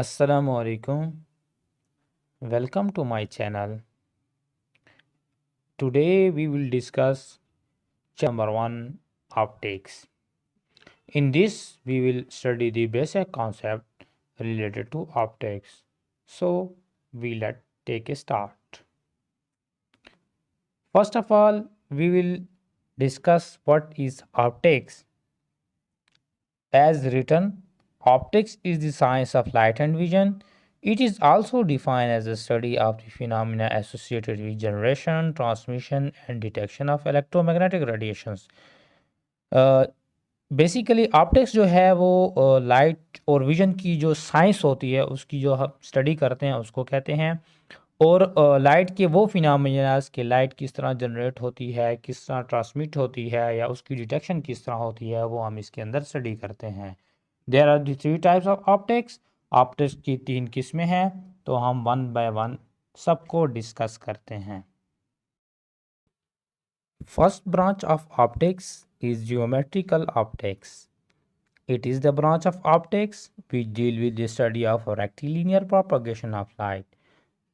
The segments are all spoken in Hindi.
Assalamu alaikum. Welcome to my channel. Today we will discuss number 1 optics. In this we will study the basic concept related to optics. So let take a start. First of all, we will discuss what is optics. As written, optics is the science of light and vision. It is also defined as the study of the phenomena associated with generation, transmission, and detection of electromagnetic radiations. Basically optics जो है वो लाइट और विजन की जो साइंस होती है उसकी जो हम स्टडी करते हैं उसको कहते हैं। और लाइट के वो फिनोमेनास कि लाइट किस तरह जनरेट होती है, किस तरह ट्रांसमिट होती है या उसकी डिटेक्शन किस तरह होती है, वो हम इसके अंदर स्टडी करते हैं। There are the 3 types of optics. Optics की 3 किस्में हैं, तो हम वन बाय वन सबको डिस्कस करते हैं। First branch of optics is geometrical optics. It is the branch of optics which deal with the study of rectilinear propagation of light.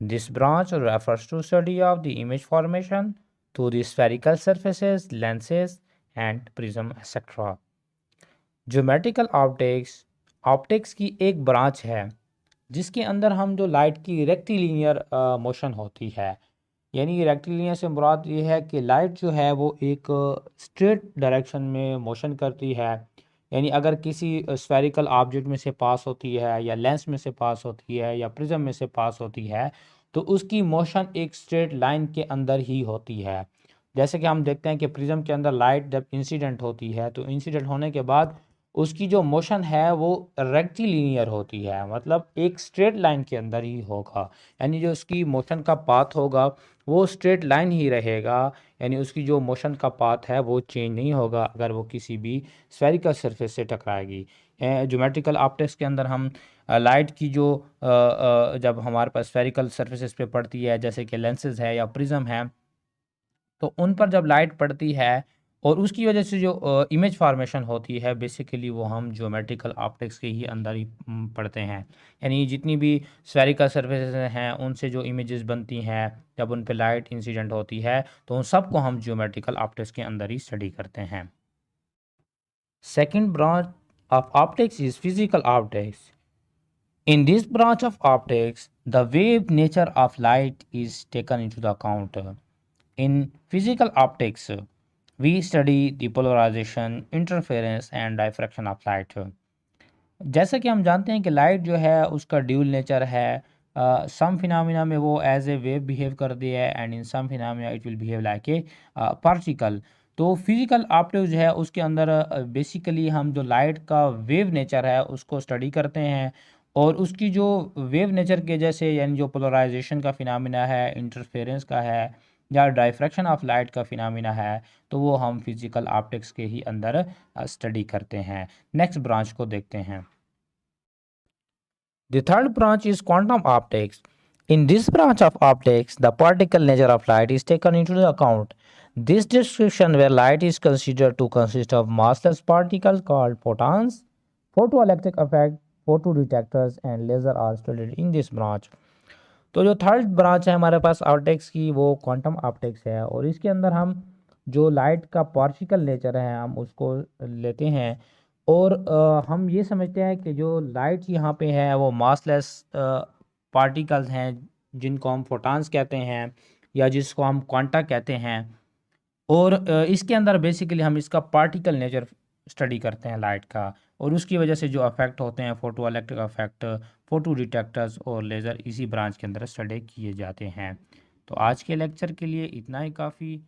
This branch refers to study of the image formation through the spherical surfaces, lenses, and prism, etc. Geometrical optics optics की एक ब्रांच है जिसके अंदर हम जो लाइट की रेक्टिलिनियर मोशन होती है, यानी रेक्टिलिनियर से मुराद ये है कि लाइट जो है वो एक स्ट्रेट डायरेक्शन में मोशन करती है। यानी अगर किसी स्फेरिकल ऑब्जेक्ट में से पास होती है या लेंस में से पास होती है या प्रिज्म में से पास होती है तो उसकी मोशन एक स्ट्रेट लाइन के अंदर ही होती है। जैसे कि हम देखते हैं कि प्रिज्म के अंदर लाइट जब इंसिडेंट होती है तो इंसिडेंट होने के बाद उसकी जो मोशन है वो रेक्टिलिनियर होती है, मतलब एक स्ट्रेट लाइन के अंदर ही होगा। यानी जो उसकी मोशन का पाथ होगा वो स्ट्रेट लाइन ही रहेगा, यानी उसकी जो मोशन का पाथ है वो चेंज नहीं होगा अगर वो किसी भी स्फेरिकल सरफेस से टकराएगी। ज्योमेट्रिकल ऑप्टिक्स के अंदर हम लाइट की जो जब हमारे पास स्फेरिकल सरफेसेस पे पड़ती है जैसे कि लेंसेज है या प्रिज्म है, तो उन पर जब लाइट पड़ती है और उसकी वजह से जो इमेज फॉर्मेशन होती है बेसिकली वो हम ज्योमेट्रिकल ऑप्टिक्स के ही अंदर ही पढ़ते हैं। यानी जितनी भी स्फेरिकल सरफेसेस हैं उनसे जो इमेजेस बनती हैं जब उन पे लाइट इंसिडेंट होती है तो उन सब को हम ज्योमेट्रिकल ऑप्टिक्स के अंदर ही स्टडी करते हैं। Second branch of optics is physical optics. In this branch of optics, the wave nature of light is taken into the account. In physical optics, we study the polarization, interference and diffraction of light. जैसा कि हम जानते हैं कि लाइट जो है उसका ड्यूल नेचर है। सम फिनोमिना में वो एज ए वेव बिहेव करती है and in some phenomena it will behave like a particle. तो फिजिकल ऑप्टिक्स जो है उसके अंदर बेसिकली हम जो लाइट का वेव नेचर है उसको स्टडी करते हैं और उसकी जो वेव नेचर के जैसे यानी जो पोलराइजेशन का फिनोमिना है, इंटरफेरेंस का है या डायफ्रैक्शन ऑफ लाइट का फिनोमिना है, तो वो हम फिजिकल ऑप्टिक्स के ही अंदर स्टडी करते हैं। नेक्स्ट ब्रांच को देखते हैं। The third branch is quantum optics. In this branch of optics, the particle nature of light is taken into the account. This description where light is considered to consist of massless particles called photons, photoelectric effect, photodetectors and laser are studied in this branch. तो जो थर्ड ब्रांच है हमारे पास ऑप्टिक्स की वो क्वांटम ऑप्टिक्स है और इसके अंदर हम जो लाइट का पार्टिकल नेचर है हम उसको लेते हैं और हम ये समझते हैं कि जो लाइट यहाँ पे है वो मासलेस पार्टिकल्स हैं जिनको हम फोटॉन्स कहते हैं या जिसको हम क्वांटा कहते हैं। और इसके अंदर बेसिकली हम इसका पार्टिकल नेचर स्टडी करते हैं लाइट का और उसकी वजह से जो अफेक्ट होते हैं photo electric affect, photo detectors और लेज़र इसी ब्रांच के अंदर स्टडी किए जाते हैं। तो आज के लेक्चर के लिए इतना ही काफ़ी।